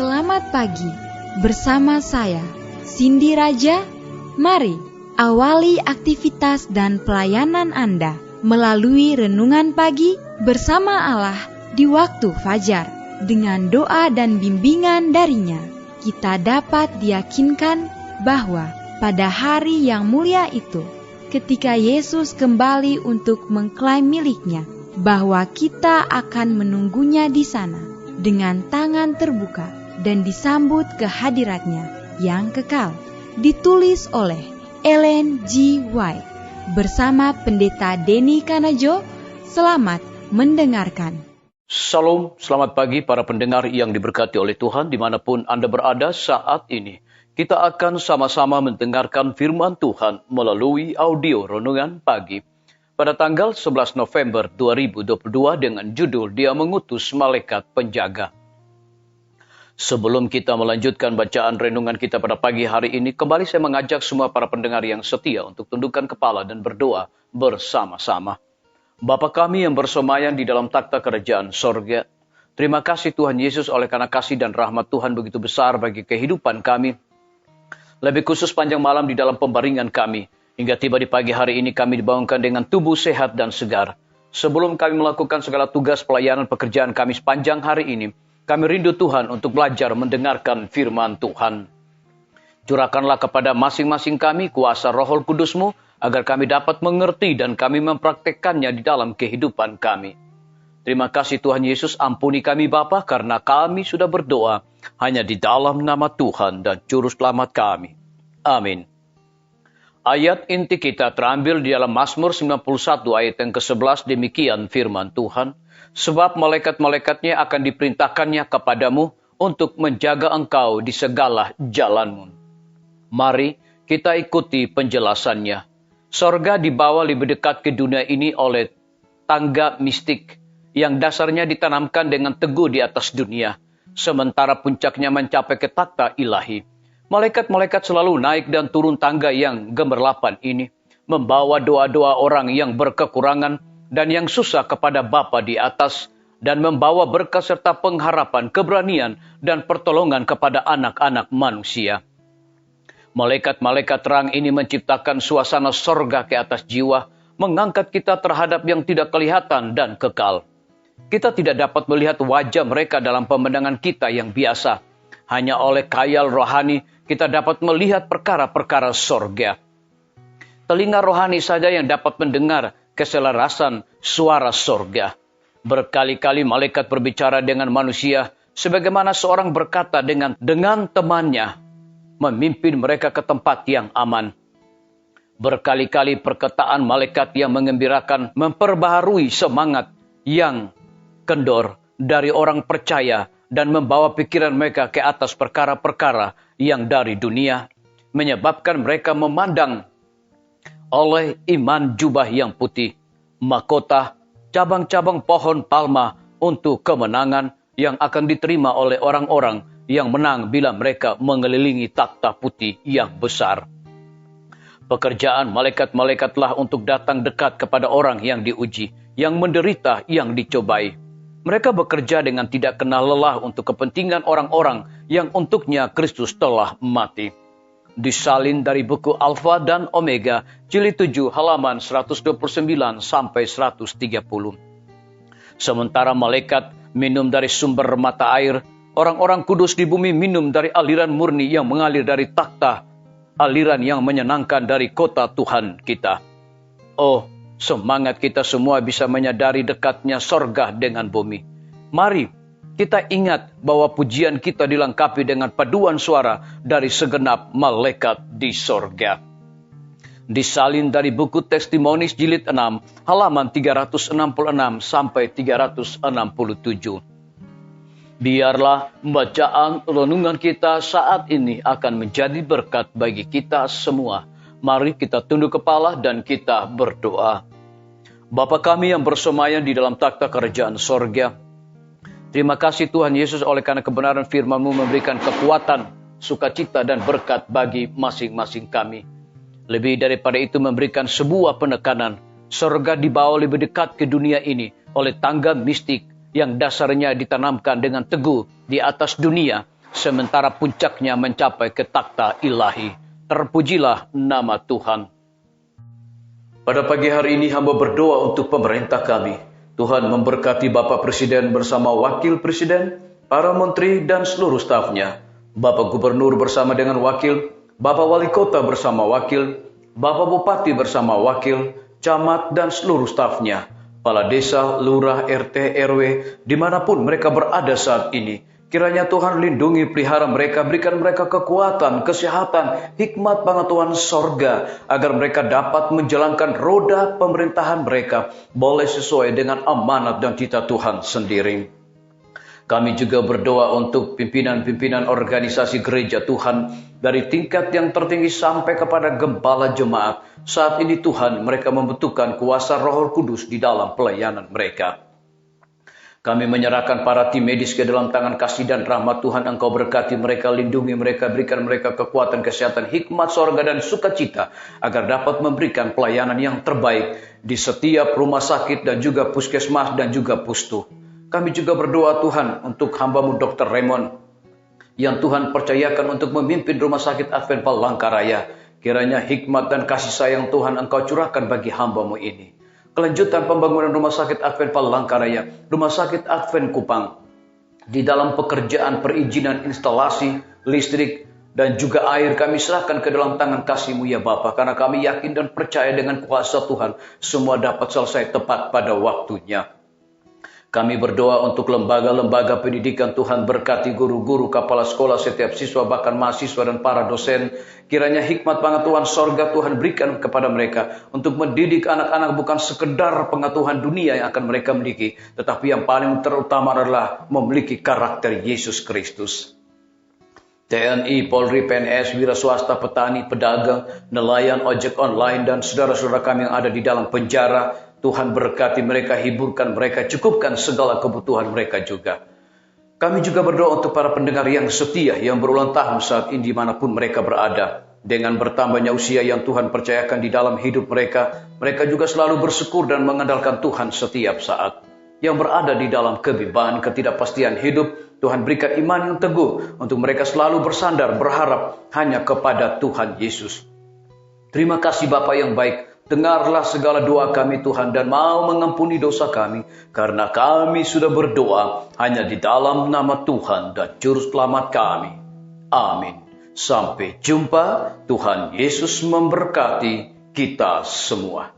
Selamat pagi, bersama saya, Cindy Raja. Mari awali aktivitas dan pelayanan Anda melalui renungan pagi bersama Allah di waktu fajar. Dengan doa dan bimbingan darinya, kita dapat diyakinkan bahwa pada hari yang mulia itu, ketika Yesus kembali untuk mengklaim miliknya, bahwa kita akan menunggunya di sana dengan tangan terbuka dan disambut ke hadiratnya yang kekal. Ditulis oleh Ellen G. White bersama Pendeta Denny Kanajo. Selamat mendengarkan. Salam, selamat pagi para pendengar yang diberkati oleh Tuhan dimanapun Anda berada saat ini. Kita akan sama-sama mendengarkan firman Tuhan melalui audio renungan pagi pada tanggal 11 November 2022 dengan judul Dia Mengutus Malaikat Penjaga. Sebelum kita melanjutkan bacaan renungan kita pada pagi hari ini, kembali saya mengajak semua para pendengar yang setia untuk tundukkan kepala dan berdoa bersama-sama. Bapa kami yang bersemayam di dalam takhta kerajaan sorga, terima kasih Tuhan Yesus oleh karena kasih dan rahmat Tuhan begitu besar bagi kehidupan kami. Lebih khusus panjang malam di dalam pembaringan kami, hingga tiba di pagi hari ini kami dibangunkan dengan tubuh sehat dan segar. Sebelum kami melakukan segala tugas pelayanan pekerjaan kami sepanjang hari ini, kami rindu Tuhan untuk belajar mendengarkan firman Tuhan. Curahkanlah kepada masing-masing kami kuasa Roh Kudus-Mu, agar kami dapat mengerti dan kami mempraktekkannya di dalam kehidupan kami. Terima kasih Tuhan Yesus, ampuni kami Bapa, karena kami sudah berdoa hanya di dalam nama Tuhan dan Juru Selamat kami. Amin. Ayat inti kita terambil di dalam Mazmur 91 ayat yang ke-11, demikian firman Tuhan. Sebab malaikat-malaikatnya akan diperintahkannya kepadamu untuk menjaga engkau di segala jalanmu. Mari kita ikuti penjelasannya. Sorga dibawa lebih dekat ke dunia ini oleh tangga mistik yang dasarnya ditanamkan dengan teguh di atas dunia, sementara puncaknya mencapai ke takhta ilahi. Malaikat-malaikat selalu naik dan turun tangga yang gemerlapan ini, membawa doa-doa orang yang berkekurangan dan yang susah kepada Bapa di atas, dan membawa berkat serta pengharapan, keberanian, dan pertolongan kepada anak-anak manusia. Malaikat-malaikat terang ini menciptakan suasana sorga ke atas jiwa, mengangkat kita terhadap yang tidak kelihatan dan kekal. Kita tidak dapat melihat wajah mereka dalam pemandangan kita yang biasa. Hanya oleh khayal rohani kita dapat melihat perkara-perkara sorga. Telinga rohani saja yang dapat mendengar keselarasan suara sorga. Berkali-kali malaikat berbicara dengan manusia, sebagaimana seorang berkata dengan temannya, memimpin mereka ke tempat yang aman. Berkali-kali perkataan malaikat yang mengembirakan memperbaharui semangat yang kendor dari orang percaya dan membawa pikiran mereka ke atas perkara-perkara yang dari dunia, menyebabkan mereka memandang oleh iman jubah yang putih, mahkota, cabang-cabang pohon palma untuk kemenangan yang akan diterima oleh orang-orang yang menang bila mereka mengelilingi takhta putih yang besar. Pekerjaan malaikat-malaikatlah untuk datang dekat kepada orang yang diuji, yang menderita, yang dicobai. Mereka bekerja dengan tidak kenal lelah untuk kepentingan orang-orang yang untuknya Kristus telah mati. Disalin dari buku Alfa dan Omega, jilid 7 halaman 129 sampai 130. Sementara malaikat minum dari sumber mata air, orang-orang kudus di bumi minum dari aliran murni yang mengalir dari takhta, aliran yang menyenangkan dari kota Tuhan kita. Oh, semangat kita semua bisa menyadari dekatnya sorga dengan bumi. Mari kita ingat bahwa pujian kita dilengkapi dengan paduan suara dari segenap malaikat di sorga. Disalin dari buku Testimonis jilid 6 halaman 366 sampai 367. Biarlah bacaan renungan kita saat ini akan menjadi berkat bagi kita semua. Mari kita tunduk kepala dan kita berdoa. Bapa kami yang bersemayam di dalam takhta kerajaan sorga, terima kasih Tuhan Yesus oleh karena kebenaran firman-Mu memberikan kekuatan, sukacita dan berkat bagi masing-masing kami. Lebih daripada itu memberikan sebuah penekanan, sorga dibawa lebih dekat ke dunia ini oleh tangga mistik yang dasarnya ditanamkan dengan teguh di atas dunia, sementara puncaknya mencapai ke takhta ilahi. Terpujilah nama Tuhan. Pada pagi hari ini hamba berdoa untuk pemerintah kami. Tuhan memberkati Bapak Presiden bersama Wakil Presiden, para menteri dan seluruh stafnya, Bapak Gubernur bersama dengan wakil, Bapak Wali Kota bersama wakil, Bapak Bupati bersama wakil, camat dan seluruh stafnya, kepala desa, lurah, RT, RW, dimanapun mereka berada saat ini. Kiranya Tuhan lindungi, pelihara mereka, berikan mereka kekuatan, kesehatan, hikmat pengetahuan sorga, agar mereka dapat menjalankan roda pemerintahan mereka, boleh sesuai dengan amanat dan cita Tuhan sendiri. Kami juga berdoa untuk pimpinan-pimpinan organisasi gereja Tuhan, dari tingkat yang tertinggi sampai kepada gembala jemaat. Saat ini Tuhan, mereka membutuhkan kuasa Roh Kudus di dalam pelayanan mereka. Kami menyerahkan para tim medis ke dalam tangan kasih dan rahmat Tuhan. Engkau berkati mereka, lindungi mereka, berikan mereka kekuatan, kesehatan, hikmat sorga dan sukacita, agar dapat memberikan pelayanan yang terbaik di setiap rumah sakit dan juga puskesmas dan juga pustu. Kami juga berdoa Tuhan untuk hamba-Mu Dr. Raymond, yang Tuhan percayakan untuk memimpin rumah sakit Advent Palangkaraya. Kiranya hikmat dan kasih sayang Tuhan Engkau curahkan bagi hamba-Mu ini. Kelanjutan pembangunan Rumah Sakit Advent Palangkaraya, Rumah Sakit Advent Kupang, di dalam pekerjaan perizinan instalasi, listrik, dan juga air kami serahkan ke dalam tangan kasih-Mu ya Bapa, karena kami yakin dan percaya dengan kuasa Tuhan, semua dapat selesai tepat pada waktunya. Kami berdoa untuk lembaga-lembaga pendidikan. Tuhan berkati guru-guru, kepala sekolah, setiap siswa, bahkan mahasiswa dan para dosen. Kiranya hikmat pengetahuan sorga Tuhan berikan kepada mereka untuk mendidik anak-anak, bukan sekedar pengetahuan dunia yang akan mereka miliki, tetapi yang paling terutama adalah memiliki karakter Yesus Kristus. TNI, Polri, PNS, wira swasta, petani, pedagang, nelayan, ojek online, dan saudara-saudara kami yang ada di dalam penjara, Tuhan berkati mereka, hiburkan mereka, cukupkan segala kebutuhan mereka juga. Kami juga berdoa untuk para pendengar yang setia, yang berulang tahun saat ini dimanapun mereka berada. Dengan bertambahnya usia yang Tuhan percayakan di dalam hidup mereka, mereka juga selalu bersyukur dan mengandalkan Tuhan setiap saat. Yang berada di dalam kebimbangan, ketidakpastian hidup, Tuhan berikan iman yang teguh untuk mereka selalu bersandar, berharap hanya kepada Tuhan Yesus. Terima kasih Bapa yang baik. Dengarlah segala doa kami Tuhan, dan mau mengampuni dosa kami, karena kami sudah berdoa hanya di dalam nama Tuhan dan Juru Selamat kami. Amin. Sampai jumpa. Tuhan Yesus memberkati kita semua.